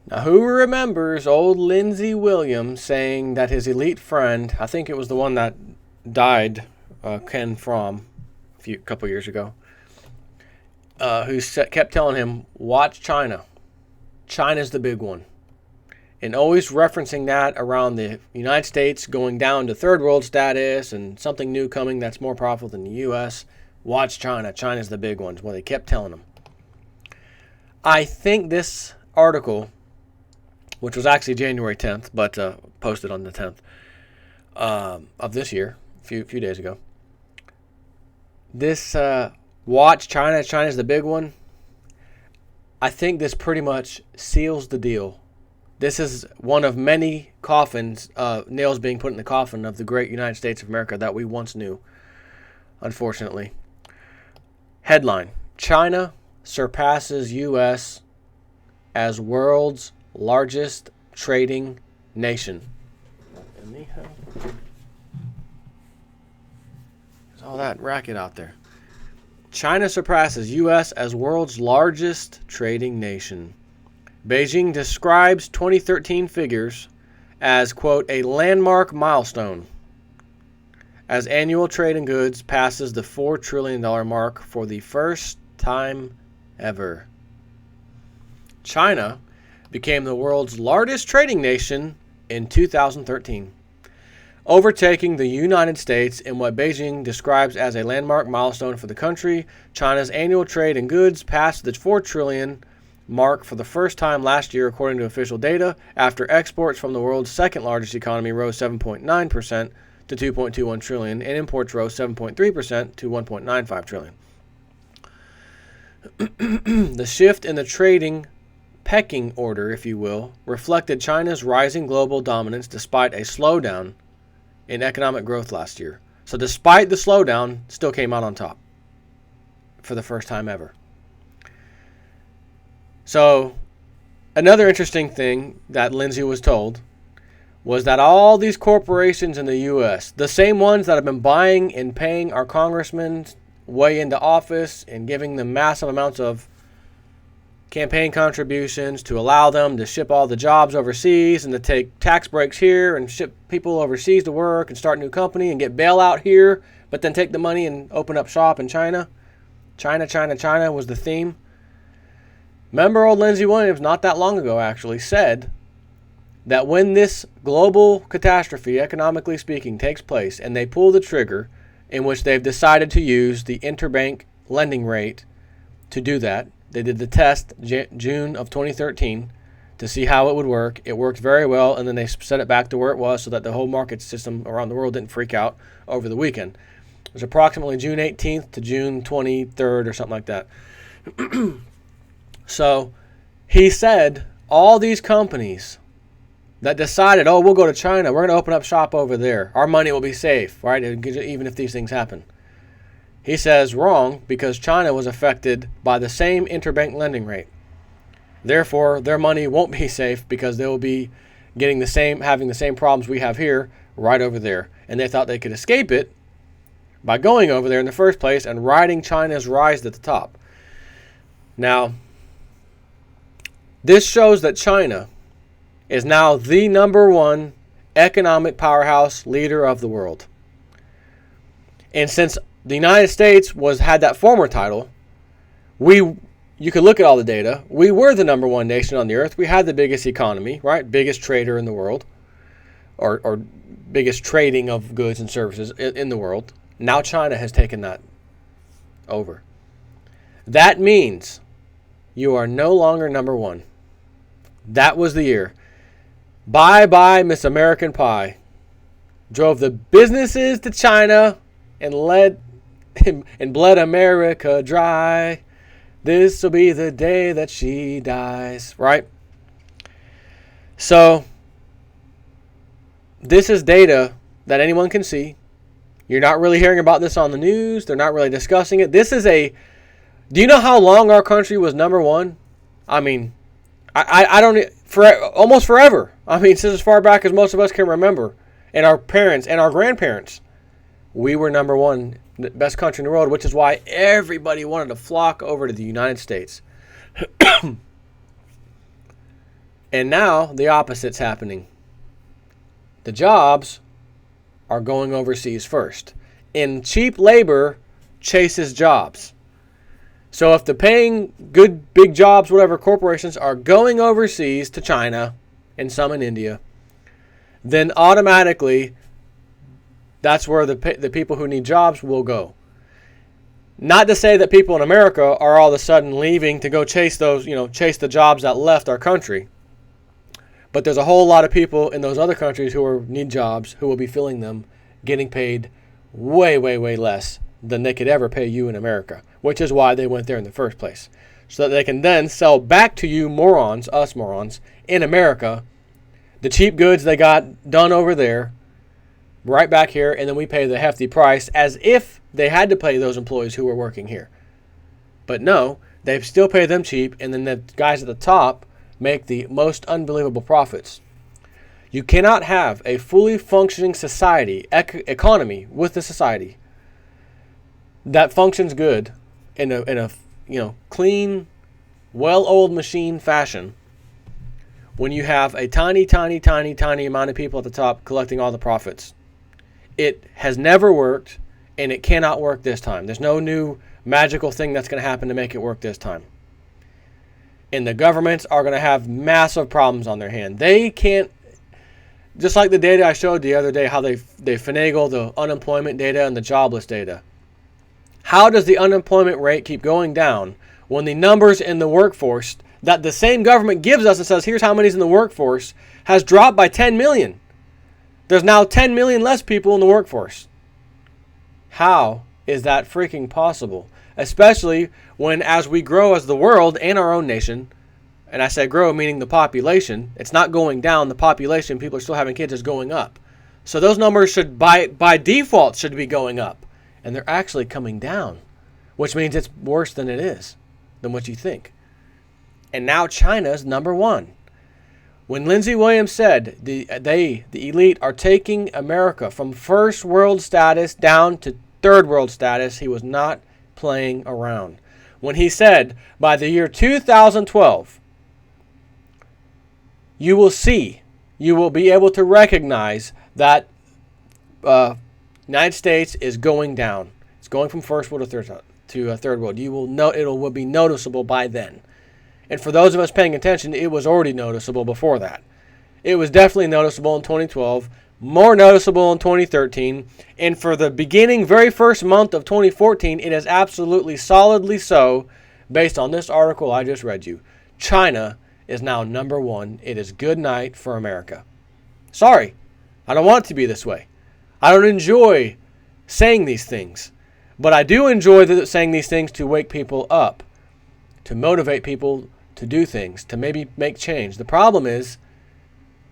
Now, who remembers old Lindsey Williams saying that his elite friend, I think it was the one that died, Ken Fromm, a couple years ago, kept telling him, watch China. China's the big one. And always referencing that around the United States going down to third world status and something new coming that's more powerful than the U.S. Watch China. China's the big one. Is what they kept telling him. I think this article, which was actually January 10th, but posted on the 10th of this year, a few days ago. This watch China. China's the big one. I think this pretty much seals the deal. This is one of many coffins, nails being put in the coffin of the great United States of America that we once knew, unfortunately. Headline: China surpasses U.S. as world's largest trading nation. There's all that racket out there. China surpasses U.S. as world's largest trading nation. Beijing describes 2013 figures as, quote, a landmark milestone as annual trade in goods passes the $4 trillion mark for the first time ever. China became the world's largest trading nation in 2013, overtaking the United States in what Beijing describes as a landmark milestone for the country. China's annual trade in goods passed the $4 trillion mark for the first time last year, according to official data, after exports from the world's second largest economy rose 7.9% to $2.21 trillion and imports rose 7.3% to $1.95 trillion. The shift in the trading pecking order, if you will, reflected China's rising global dominance despite a slowdown in economic growth last year. So despite the slowdown, still came out on top for the first time ever. So another interesting thing that Lindsay was told was that all these corporations in the U.S., the same ones that have been buying and paying our congressmen way into office and giving them massive amounts of campaign contributions to allow them to ship all the jobs overseas and to take tax breaks here and ship people overseas to work and start a new company and get bailout here, but then take the money and open up shop in China. China was the theme. Remember old Lindsey Williams, not that long ago actually, said that when this global catastrophe, economically speaking, takes place and they pull the trigger in which they've decided to use the interbank lending rate to do that. They did the test June of 2013 to see how it would work. It worked very well, and then they set it back to where it was so that the whole market system around the world didn't freak out over the weekend. It was approximately June 18th to June 23rd or something like that. So he said all these companies that decided, oh, we'll go to China, we're going to open up shop over there, our money will be safe, right, even if these things happen. He says wrong, because China was affected by the same interbank lending rate. Therefore, their money won't be safe because they will be having the same problems we have here right over there. And they thought they could escape it by going over there in the first place and riding China's rise at the top. Now, this shows that China is now the number one economic powerhouse leader of the world. And since the United States had that former title, you could look at all the data. We were the number one nation on the earth. We had the biggest economy, right? Biggest trader in the world, or biggest trading of goods and services in the world. Now China has taken that over. That means you are no longer number one. That was the year. Bye-bye, Miss American Pie. Drove the businesses to China and bled America dry. This will be the day that she dies, right? So, this is data that anyone can see. You're not really hearing about this on the news. They're not really discussing it. Do you know how long our country was number one? I mean, I don't, almost forever. I mean, since as far back as most of us can remember. And our parents and our grandparents. We were number one, the best country in the world, which is why everybody wanted to flock over to the United States. And now the opposite's happening. The jobs are going overseas first. And cheap labor chases jobs. So if the paying good big jobs, whatever, corporations are going overseas to China and some in India, then automatically that's where the people who need jobs will go. Not to say that people in America are all of a sudden leaving to go chase those, chase the jobs that left our country. But there's a whole lot of people in those other countries who need jobs, who will be filling them, getting paid way, way, way less than they could ever pay you in America, which is why they went there in the first place. So that they can then sell back to you morons, us morons, in America, the cheap goods they got done over there, right back here, and then we pay the hefty price as if they had to pay those employees who were working here. But no, they still pay them cheap, and then the guys at the top make the most unbelievable profits. You cannot have a fully functioning society, economy with a society that functions good in a clean, well-oiled machine fashion when you have a tiny, tiny, tiny, tiny amount of people at the top collecting all the profits. It has never worked, and it cannot work this time. There's no new magical thing that's going to happen to make it work this time. And the governments are going to have massive problems on their hand. They can't, just like the data I showed the other day, how they finagle the unemployment data and the jobless data. How does the unemployment rate keep going down when the numbers in the workforce that the same government gives us and says, here's how many's in the workforce, has dropped by 10 million? There's now 10 million less people in the workforce. How is that freaking possible? Especially when, as we grow as the world and our own nation, and I say grow meaning the population, it's not going down. The population, people are still having kids, is going up. So those numbers should, by default, should be going up. And they're actually coming down, which means it's worse than it is, than what you think. And now China's number one. When Lindsey Williams said the elite, are taking America from first world status down to third world status, he was not playing around. When he said by the year 2012, you will be able to recognize that United States is going down. It's going from first world to third world. You will know it will be noticeable by then. And for those of us paying attention, it was already noticeable before that. It was definitely noticeable in 2012, more noticeable in 2013, and for the beginning, very first month of 2014, it is absolutely solidly so, based on this article I just read you. China is now number one. It is good night for America. Sorry, I don't want it to be this way. I don't enjoy saying these things, but I do enjoy saying these things to wake people up, to motivate people to do things, to maybe make change. The problem is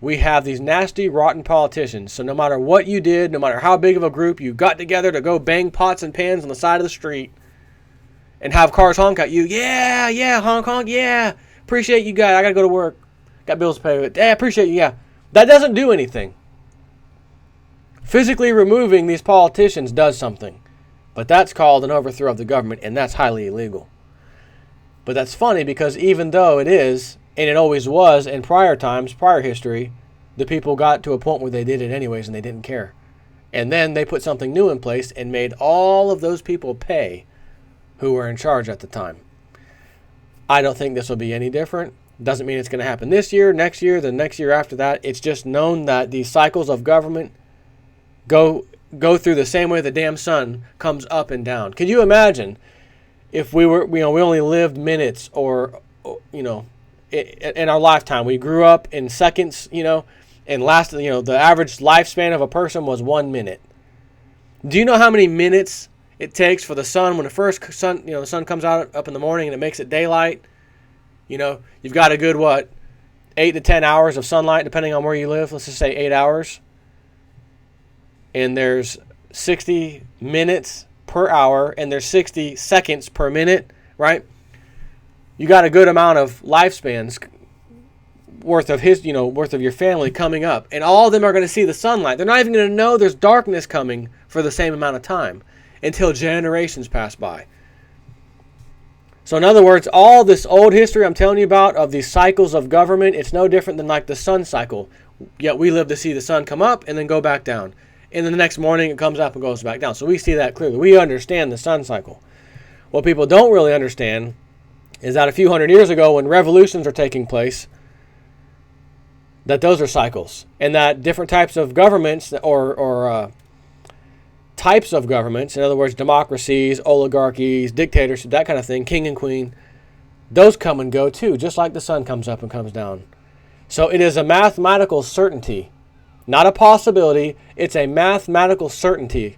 we have these nasty, rotten politicians. So no matter what you did, no matter how big of a group you got together to go bang pots and pans on the side of the street and have cars honk at you, yeah, honk, honk, yeah, appreciate you guys, I got to go to work, got bills to pay with, yeah, appreciate you, yeah. That doesn't do anything. Physically removing these politicians does something. But that's called an overthrow of the government, and that's highly illegal. But that's funny because even though it is, and it always was in prior times, prior history, the people got to a point where they did it anyways and they didn't care. And then they put something new in place and made all of those people pay who were in charge at the time. I don't think this will be any different. Doesn't mean it's going to happen this year, next year, the next year after that. It's just known that these cycles of government go through the same way the damn sun comes up and down. Can you imagine if we only lived minutes or, in our lifetime? We grew up in seconds, and the average lifespan of a person was 1 minute. Do you know how many minutes it takes for the sun, when the sun comes out up in the morning and it makes it daylight? You've got a good, 8 to 10 hours of sunlight, depending on where you live. Let's just say 8 hours. And there's 60 minutes per hour, and there's 60 seconds per minute, right? You got a good amount of lifespans worth of your family coming up, and all of them are going to see the sunlight. They're not even going to know there's darkness coming for the same amount of time until generations pass by. So in other words, all this old history I'm telling you about of these cycles of government, it's no different than like the sun cycle. Yet we live to see the sun come up and then go back down. And then the next morning it comes up and goes back down. So we see that clearly. We understand the sun cycle. What people don't really understand is that a few hundred years ago when revolutions are taking place, that those are cycles. And that different types of governments or types of governments, in other words, democracies, oligarchies, dictatorship, that kind of thing, king and queen, those come and go too, just like the sun comes up and comes down. So it is a mathematical certainty, not a possibility. It's a mathematical certainty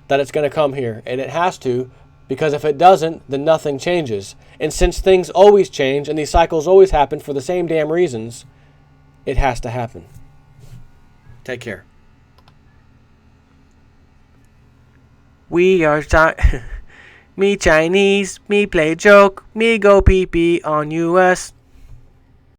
that it's going to come here. And it has to, because if it doesn't, then nothing changes. And since things always change and these cycles always happen for the same damn reasons, it has to happen. Take care. We are me Chinese, me play joke, me go pee pee on US.